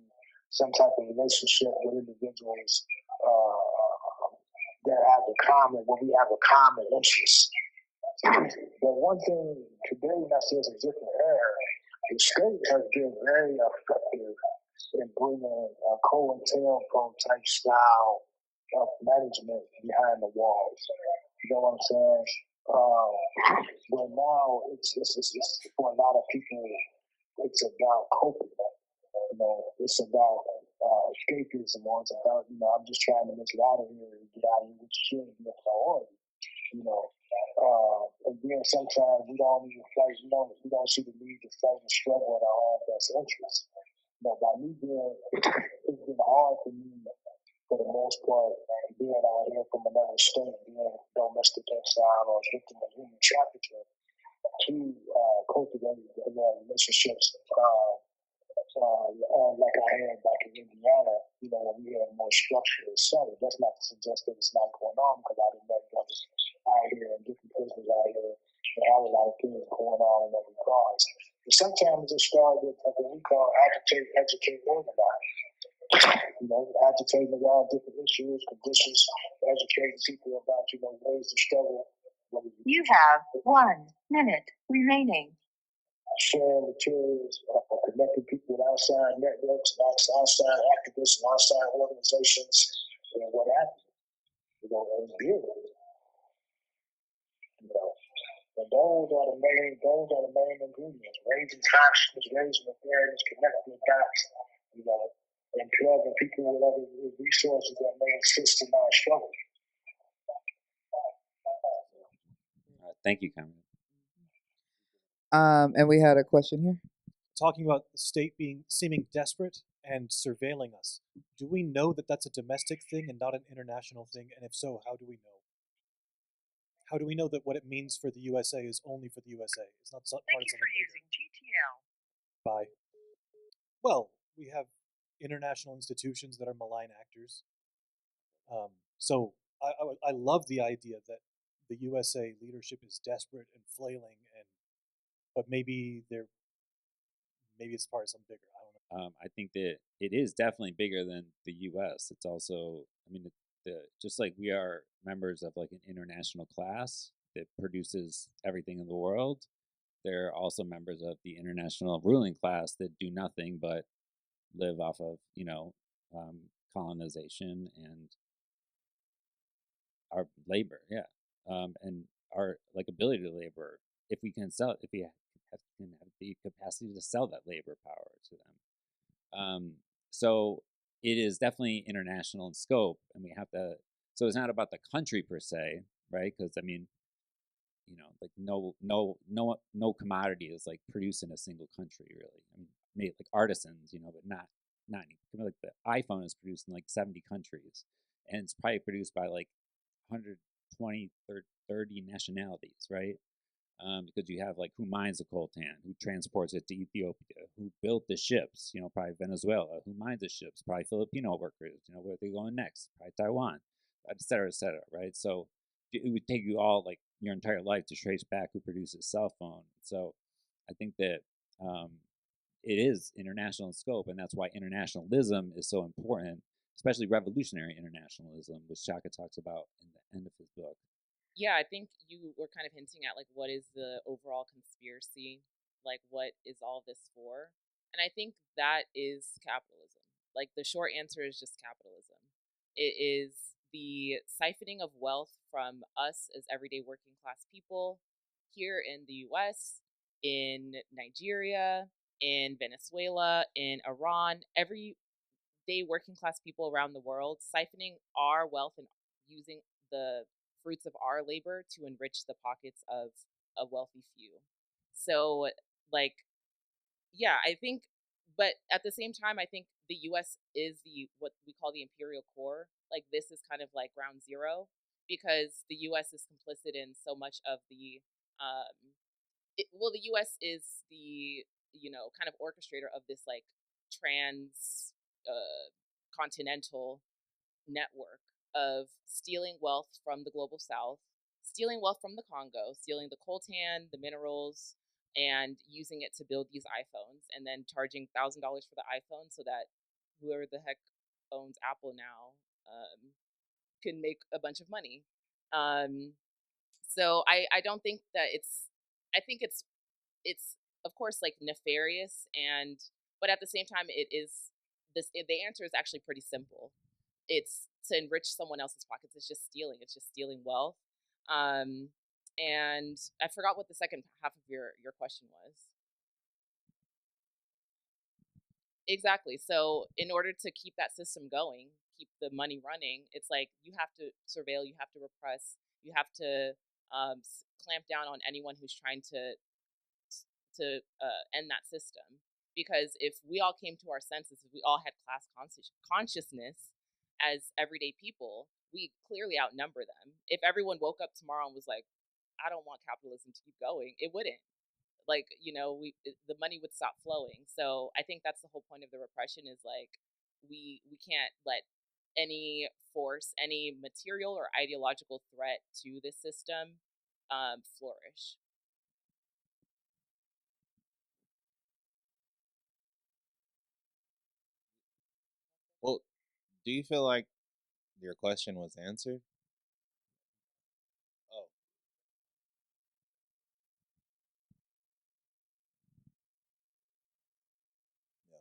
some type of relationship with individuals that have what we have a common interest. But one thing today, and I say it's a different era, the state has been very effective in bringing a COINTELPRO type style of management behind the walls. You know what I'm saying? But now it's for a lot of people, it's about coping. You know, it's about escapism, or it's about, I'm just trying to make it out of here and get out of here, which shouldn't be a priority. You know, and then sometimes we don't even fight. We don't see the need to fight and struggle in our own best interest. By me being, it's been hard for me, for the most part, being out here from another state, being domestic exile or victim of human trafficking, to cultivate relationships like I had back in Indiana, when we had a more structured setting. That's not to suggest that it's not going on, because I didn't met brothers out here and different prisoners out here and have a lot of things going on in every cause. But sometimes it starts with what we call agitate, educate, organize. Agitating around different issues, conditions, educating people about, ways to struggle. You have 1 minute remaining. Sharing materials, connecting people with outside networks, outside activists, and outside organizations, and what have you. And build. And those are the main ingredients. Raising consciousness, raising awareness, connecting the dots, and plugging people with other resources that may assist in our struggle. Thank you, Cameron. And we had a question here. Talking about the state seeming desperate and surveilling us. Do we know that that's a domestic thing and not an international thing? And if so, how do we know? How do we know that what it means for the USA is only for the USA? It's not part of something bigger. Using GTL. Bye. Well, we have international institutions that are malign actors. So I love the idea that the USA leadership is desperate and flailing, but maybe it's part of something bigger. I don't know. I think that it is definitely bigger than the U.S. It's also, just like we are members of like an international class that produces everything in the world, they're also members of the international ruling class that do nothing but live off of colonization and our labor, and our ability to labor. If we can have the capacity to sell that labor power to them. So it is definitely international in scope, and we have to. So it's not about the country per se, right? Because no commodity is like produced in a single country, really. Maybe like artisans, but not like the iPhone is produced in like 70 countries, and it's probably produced by like 120, 30 nationalities, right? Because you have like who mines the coltan, who transports it to Ethiopia, who built the ships, probably Venezuela, who mines the ships, probably Filipino workers, where they're going next, probably Taiwan, et cetera, right? So it would take you all like your entire life to trace back who produced a cell phone. So I think that it is international in scope, and that's why internationalism is so important, especially revolutionary internationalism, which Shaka talks about in the end of his book. Yeah, I think you were kind of hinting at like what is the overall conspiracy, like what is all this for? And I think that is capitalism. Like the short answer is just capitalism. It is the siphoning of wealth from us as everyday working class people here in the US, in Nigeria, in Venezuela, in Iran, everyday working class people around the world, siphoning our wealth and using the fruits of our labor to enrich the pockets of a wealthy few. So, like, yeah, I think, but at the same time, I think the U.S. is what we call the imperial core. Like, this is kind of like ground zero, because the U.S. is complicit in so much of the, the U.S. is the kind of orchestrator of this like trans continental network of stealing wealth from the global south, stealing wealth from the Congo, stealing the coltan, the minerals, and using it to build these iPhones, and then charging $1,000 for the iPhone so that whoever the heck owns Apple now can make a bunch of money. So I don't think that I think it's of course like nefarious, and but at the same time the answer is actually pretty simple. It's to enrich someone else's pockets. It's just stealing. It's just stealing wealth. Um, and I forgot what the second half of your question was. Exactly. So in order to keep that system going, keep the money running, it's like you have to surveil, you have to repress, you have to clamp down on anyone who's trying to end that system. Because if we all came to our senses, if we all had class consciousness as everyday people, we clearly outnumber them. If everyone woke up tomorrow and was like, I don't want capitalism to keep going, it wouldn't. Like, the money would stop flowing. So I think that's the whole point of the repression, is like we can't let any force, any material or ideological threat to the system flourish. Well, do you feel like your question was answered? Oh, yeah,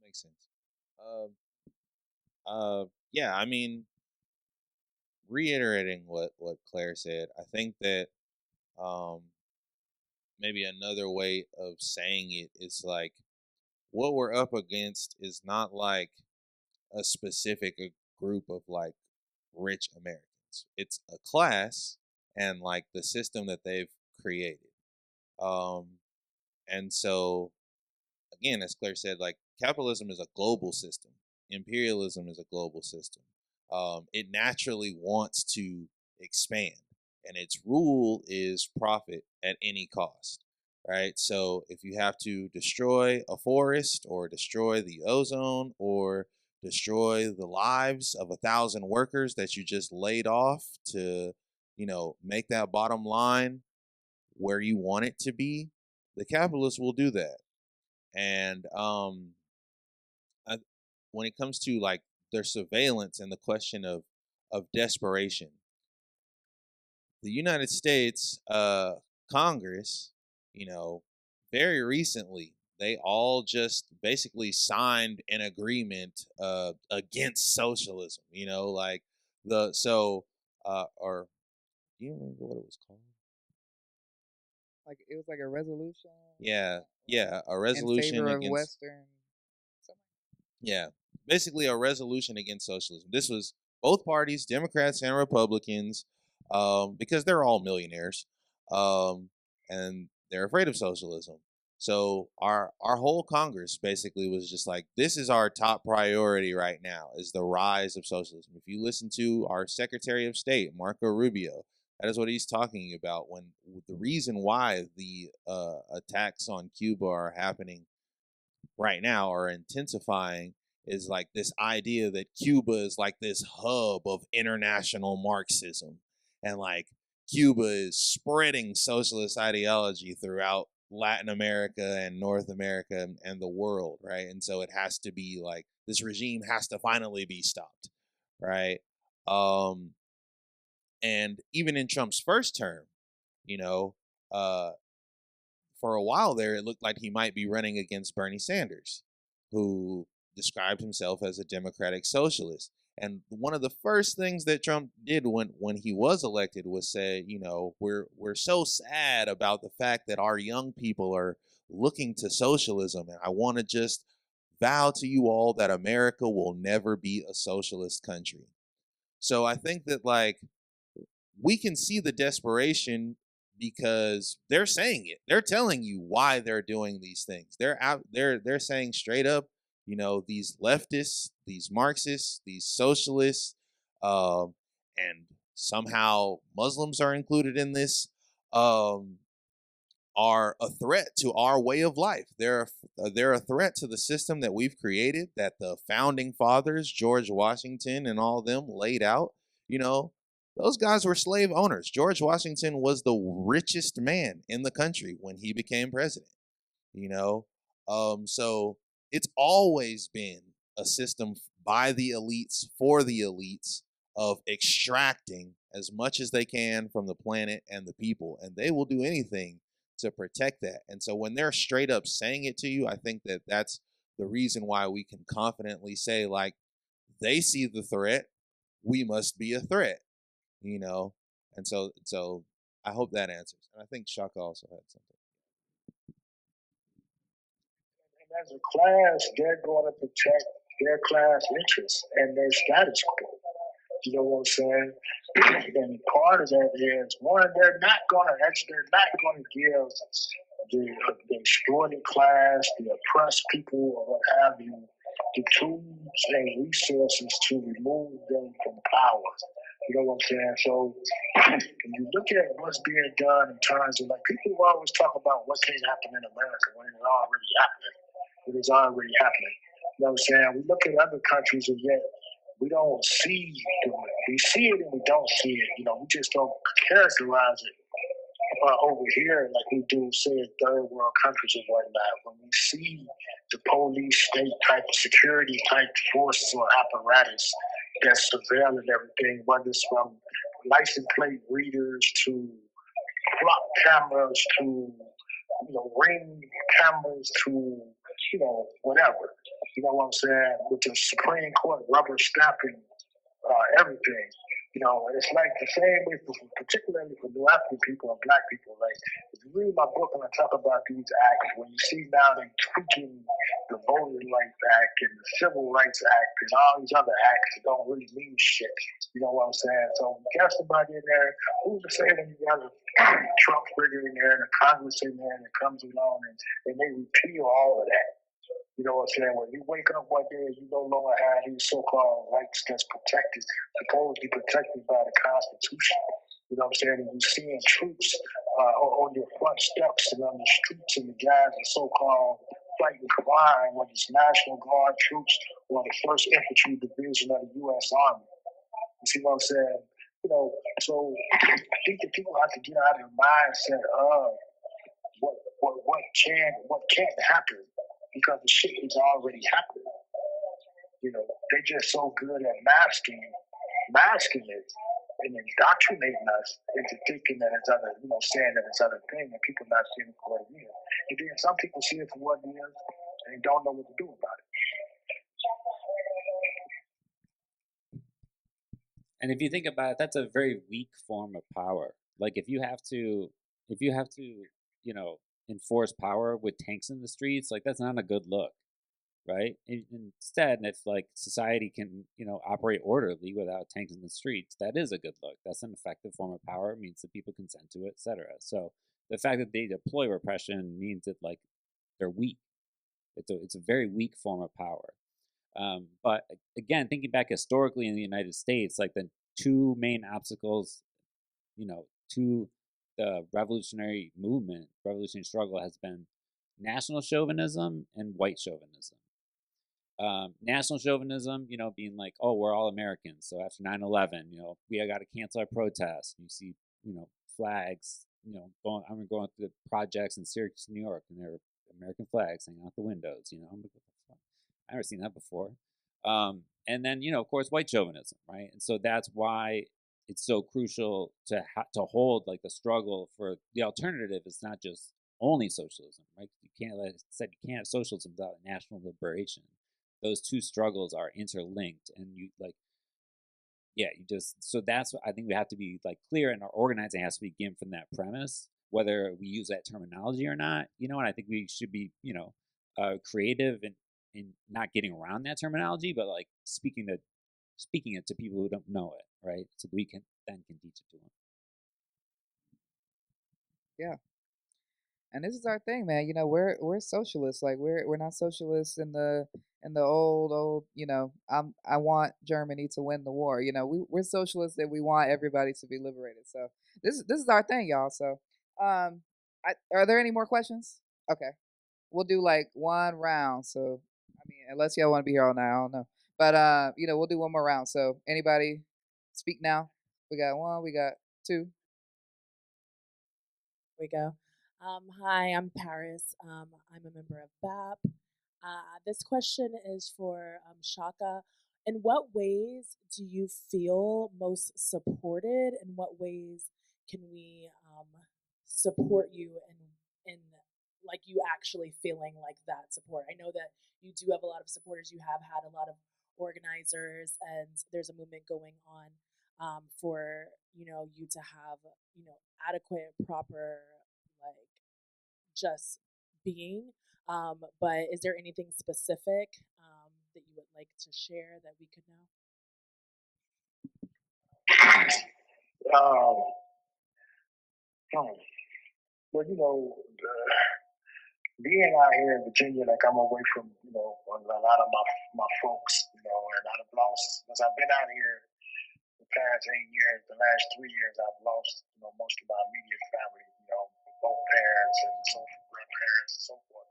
yeah, makes sense. Um, yeah. I mean, reiterating what Claire said, I think that um maybe another way of saying it is like what we're up against is not like a specific group of like rich Americans. It's a class and like the system that they've created. Um, and so again, as Claire said, like capitalism is a global system. Imperialism is a global system. It naturally wants to expand, and its rule is profit at any cost. Right. So if you have to destroy a forest or destroy the ozone or destroy the lives of 1,000 workers that you just laid off to, make that bottom line where you want it to be, the capitalists will do that. And I, when it comes to like their surveillance and the question of desperation, the United States Congress, you know, very recently they all just basically signed an agreement against socialism. Like or do you remember what it was called? Like it was like a resolution. Yeah, yeah, a In resolution favor of against. Western. Something. Yeah, basically a resolution against socialism. This was both parties, Democrats and Republicans, because they're all millionaires, and they're afraid of socialism. So our whole Congress basically was just like, this is our top priority right now, is the rise of socialism. If you listen to our Secretary of State, Marco Rubio, that is what he's talking about when the reason why the attacks on Cuba are happening right now are intensifying is like this idea that Cuba is like this hub of international Marxism, and like Cuba is spreading socialist ideology throughout Latin America and North America and the world, right? And so it has to be like this regime has to finally be stopped, right? Um and even in Trump's first term, you know, uh for a while there, it looked like he might be running against Bernie Sanders, who described himself as a democratic socialist. And one of the first things that Trump did when he was elected was say, we're so sad about the fact that our young people are looking to socialism, and I want to just vow to you all that America will never be a socialist country. So I think that like we can see the desperation because they're saying it. They're telling you why they're doing these things. They're saying straight up, these leftists, these Marxists, these socialists, and somehow Muslims are included in this, are a threat to our way of life. They're a threat to the system that we've created, that the founding fathers, George Washington and all of them laid out. You know, those guys were slave owners. George Washington was the richest man in the country when he became president. You know, So it's always been a system by the elites for the elites of extracting as much as they can from the planet and the people, and they will do anything to protect that. And so when they're straight up saying it to you, I think that that's the reason why we can confidently say, like, they see the threat, we must be a threat, you know. And so I hope that answers. And I think Shaka also had something. And as a class, they're going to protect their class interests and their status quo. You know what I'm saying? And part of that is, one, they're not going to give the exploited class, the oppressed people, or what have you, the tools and resources to remove them from power. You know what I'm saying? So when you look at what's being done in terms of, like, people always talk about what can happen in America when it's already happening. It is already happening. You know what I'm saying? We look at other countries and yet we don't see it. We see it and we don't see it. You know, we just don't characterize it over here like we do, say, in third world countries and whatnot. When we see the police state type security type forces or apparatus that's surveilling everything, whether it's from license plate readers to clock cameras to, you know, ring cameras to, you know, whatever. You know what I'm saying? With the Supreme Court rubber stamping everything. You know, it's like the same way, particularly for New African people and Black people. Like, if you read my book and I talk about these acts, when you see now they tweaking the Voting Rights Act and the Civil Rights Act and all these other acts that don't really mean shit. You know what I'm saying? So you got somebody in there, who's to say when you got a Trump figure in there and a Congress in there and it comes along and they repeal all of that. You know what I'm saying? When you wake up one day and you no longer have these so-called rights that's protected, supposedly protected by the Constitution. You know what I'm saying? And you're seeing troops on your front steps and on the streets, and the guys are so-called fighting crime, whether it's National Guard troops or the 1st Infantry Division of the U.S. Army. You see what I'm saying? You know, so I think that people have to get out of the mindset of what can't happen, because the shit is already happening. You know, they're just so good at masking it and indoctrinating us into thinking that it's other, you know, saying that it's other thing, and people not seeing it for what it is. And then some people see it for what it is and don't know what to do about it. And if you think about it, that's a very weak form of power. Like, if you have to, you know, enforce power with tanks in the streets, like, that's not a good look, right? Instead, if, like, society can, you know, operate orderly without tanks in the streets, that is a good look. That's an effective form of power. It means that people consent to it, etc. So the fact that they deploy repression means that, like, they're weak. It's a very weak form of power. But again, thinking back historically in the United States, like, the two main obstacles, you know, to the revolutionary struggle has been national chauvinism and white chauvinism. National chauvinism, you know, being like, oh, we're all Americans. So after 9/11, you know, we got to cancel our protests. You see, you know, flags, you know, going through the projects in Syracuse, New York, and there are American flags hanging out the windows. You know, I'm like, I've never seen that before. And then, you know, of course, white chauvinism, right? And so that's why it's so crucial to hold, like, the struggle for the alternative. It's not just only socialism, right? You can't, like I said, you can't have socialism without national liberation. Those two struggles are interlinked, and you, like, yeah, you just, so that's what I think we have to be, like, clear, and our organizing has to begin from that premise, whether we use that terminology or not, you know. And I think we should be, you know, creative and in not getting around that terminology, but, like, speaking it to people who don't know it, right? So that we can teach it to them. Yeah. And this is our thing, man. You know, we're socialists. Like, we're not socialists in the old, you know, I want Germany to win the war. You know, we're socialists that we want everybody to be liberated. So this is our thing, y'all. So are there any more questions? Okay. We'll do, like, one round. So, I mean, unless y'all want to be here all night, I don't know. But you know, we'll do one more round. So anybody speak now? We got one, we got two. We go. Hi, I'm Paris. I'm a member of BAP. This question is for Shaka. In what ways do you feel most supported? In what ways can we support you in like you actually feeling like that support? I know that you do have a lot of supporters. You have had a lot of organizers, and there's a movement going on for you to have adequate, proper, like just being. But is there anything specific that you would like to share that we could know? Um, well, being out here in Virginia, like I'm away from, a lot of my folks, and I've lost, because I've been out here the past 8 years, the last 3 years, I've lost, most of my immediate family, both parents and so forth, grandparents and so forth.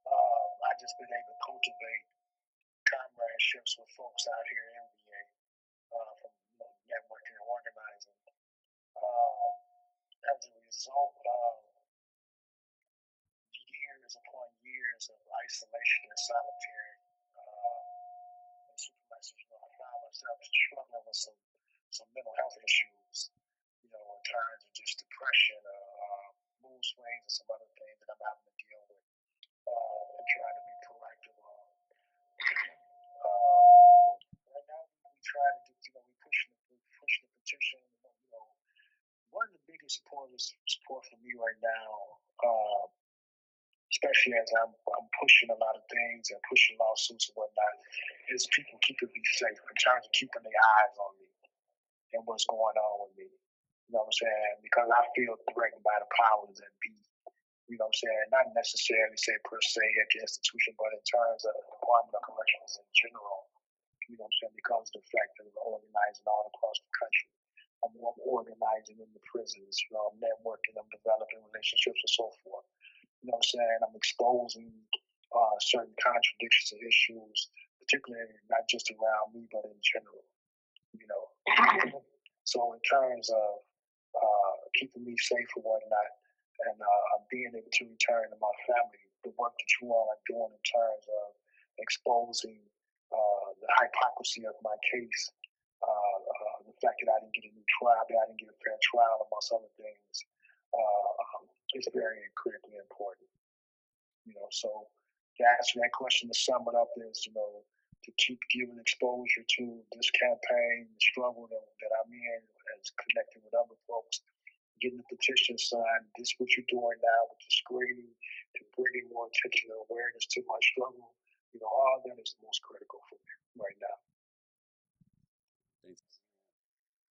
I just been able to cultivate comradeships with folks out here in VA, from, networking and organizing. As a result of years upon years of isolation and solitary supremacy, I found myself struggling with some mental health issues, in terms of just depression, mood swings, and some other things that I'm having to deal with, and trying to be proactive on. Right now, we try to do, we pushing the petition. One of the biggest support for me right now, especially as I'm pushing a lot of things and pushing lawsuits and whatnot, is people keeping me safe in terms of keeping their eyes on me and what's going on with me. You know what I'm saying? Because I feel threatened by the powers that be. You know what I'm saying? Not necessarily say per se at the institution, but in terms of the Department of Corrections in general. You know what I'm saying? Because of the fact that we're organizing all across the country. I'm organizing in the prisons, I'm networking, I'm developing relationships and so forth. You know what I'm saying? I'm exposing certain contradictions and issues, particularly not just around me, but in general. You know, so in terms of keeping me safe and whatnot, and being able to return to my family, the work that you all are doing in terms of exposing the hypocrisy of my case, the fact that I didn't get a new trial, that I didn't get a fair trial, amongst other things, is very critically important. So to answer that question, to sum it up is, to keep giving exposure to this campaign, the struggle that I'm in, as connected with other folks, getting the petition signed. This is what you're doing now with the screening, to bringing more attention and awareness to my struggle. All of that is most critical for me right now.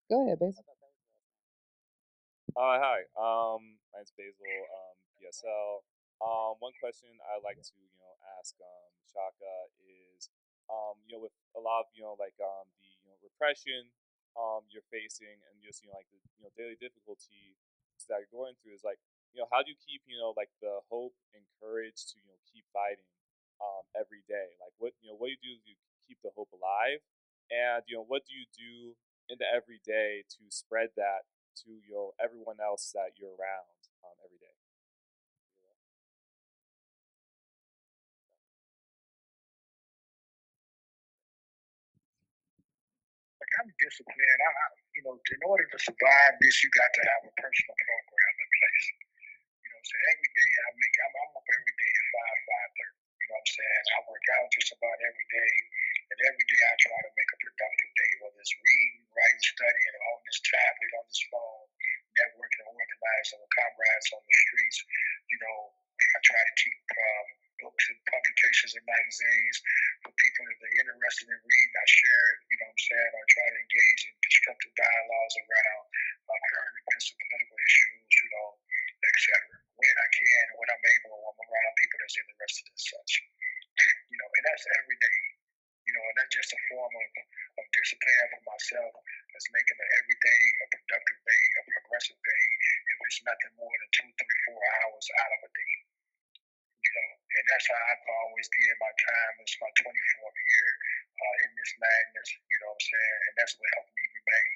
Go ahead, Basil. Hi. My name's Basil, PSL. One question I'd like to, ask Shaka is, with a lot of, the repression you're facing and just, like the, daily difficulty that you're going through is like, how do you keep, like the hope and courage to, keep fighting every day? Like what do you do to keep the hope alive? And, what do you do in the everyday to spread that to everyone else that you're around every day? Like, I'm disciplined. In order to survive this, you got to have a personal program in place. So every day I'm up every day at 5:30. You know what I'm saying? I work out just about every day, and every day I try to make a productive day, whether it's reading, writing, studying, on this tablet, on this phone, networking, organizing with comrades on the streets. I try to keep books and publications and magazines for people that are interested in reading. I share it, you know what I'm saying? I try to engage in constructive dialogues around current events and political issues, etc. When I can, when I'm able, when I'm around people that's interested in such. And that's every day. And that's just a form of discipline for myself. That's making an everyday a productive day, a progressive day, if it's nothing more than 2, 3, 4 hours out of a day. And that's how I've always did my time. It's my 24th year in this madness, you know what I'm saying? And that's what helped me remain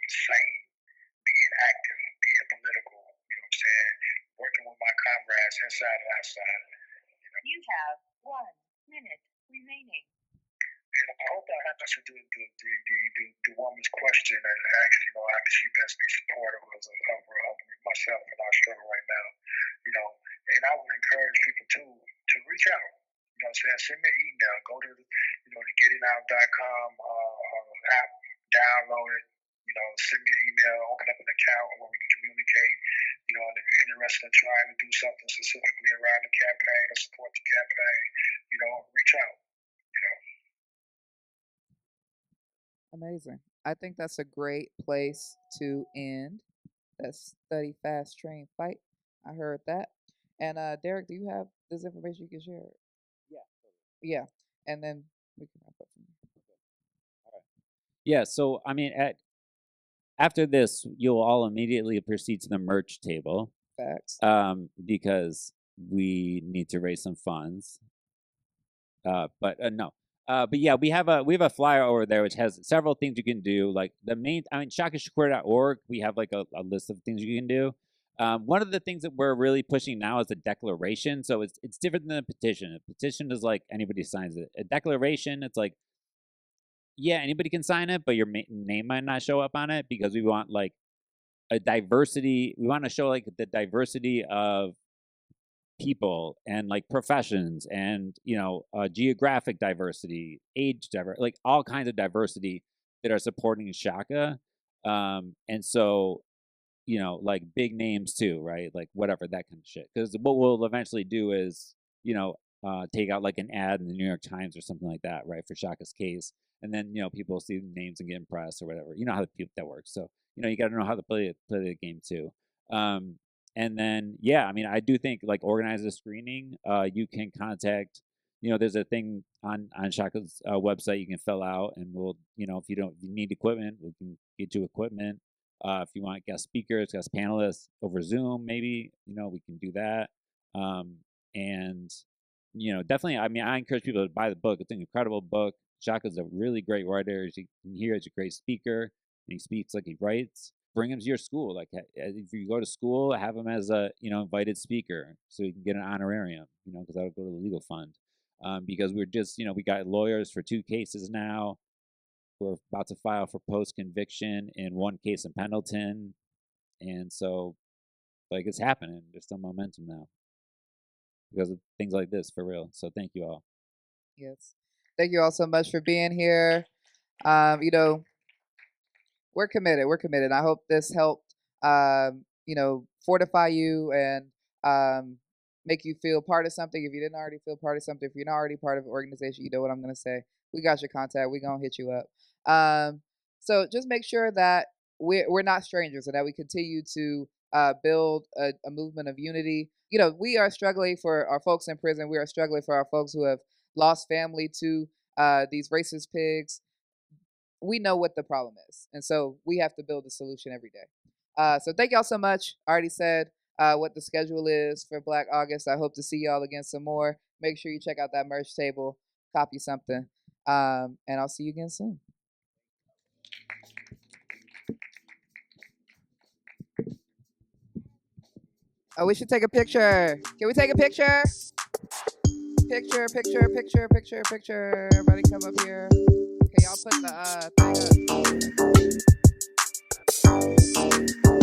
sane, being active, being political, you know what I'm saying? Working with that's inside and outside. You have 1 minute remaining. And I hope I answered the woman's question and asked, how can she best be supportive of myself in our struggle right now. And I would encourage people to reach out. Send me an email. Go to the gettingout.com app, download it. Send me an email, open up an account where we can communicate. And if you're interested in trying to do something specifically around the campaign or support the campaign, reach out. Amazing. I think that's a great place to end. That's study, fast, train, fight. I heard that. And Derek, do you have this information you can share? Yeah. And then we can wrap up from there. All right. Yeah. So I mean, after this, you'll all immediately proceed to the merch table. Facts. Because we need to raise some funds. But no. But yeah, we have a flyer over there which has several things you can do. Like shakashakur.org, we have like a list of things you can do. One of the things that we're really pushing now is a declaration. So it's different than a petition. A petition is like anybody signs it. A declaration, it's like, yeah, anybody can sign it, but your name might not show up on it because we want like a diversity. We want to show like the diversity of people and like professions and geographic diversity, age diversity, like all kinds of diversity that are supporting Shaka. And so like big names too, right? Like whatever, that kind of shit. Because what we'll eventually do is take out like an ad in the New York Times or something like that, right, for Shaka's case, and then people see the names and get impressed or whatever. You know how that works. So you got to know how to play the game too. And then, yeah, I mean, I do think like organize a screening. You can contact, there's a thing on Shaka's website you can fill out, and we'll, if you need equipment, we can get you equipment. If you want guest speakers, guest panelists over Zoom, maybe, we can do that. And definitely, I mean, I encourage people to buy the book. It's an incredible book. Shaka's a really great writer. As you can hear, he's a great speaker. And he speaks like he writes. Bring him to your school. Like if you go to school, have him as a invited speaker, so you can get an honorarium. Because that'll go to the legal fund. Because we're just we got lawyers for 2 cases now. We're about to file for post conviction in 1 case in Pendleton, and so like it's happening. There's some momentum now because of things like this, for real. So thank you all. Yes, thank you all so much for being here. We're committed. We're committed. I hope this helped, fortify you and make you feel part of something. If you didn't already feel part of something, if you're not already part of an organization, you know what I'm going to say. We got your contact. We're going to hit you up. So just make sure that we're not strangers and that we continue to build a movement of unity. We are struggling for our folks in prison. We are struggling for our folks who have lost family to these racist pigs. We know what the problem is. And so we have to build a solution every day. So thank y'all so much. I already said what the schedule is for Black August. I hope to see y'all again some more. Make sure you check out that merch table, copy something, and I'll see you again soon. Oh, we should take a picture. Can we take a picture? Picture. Everybody come up here. Okay, y'all put the thing up.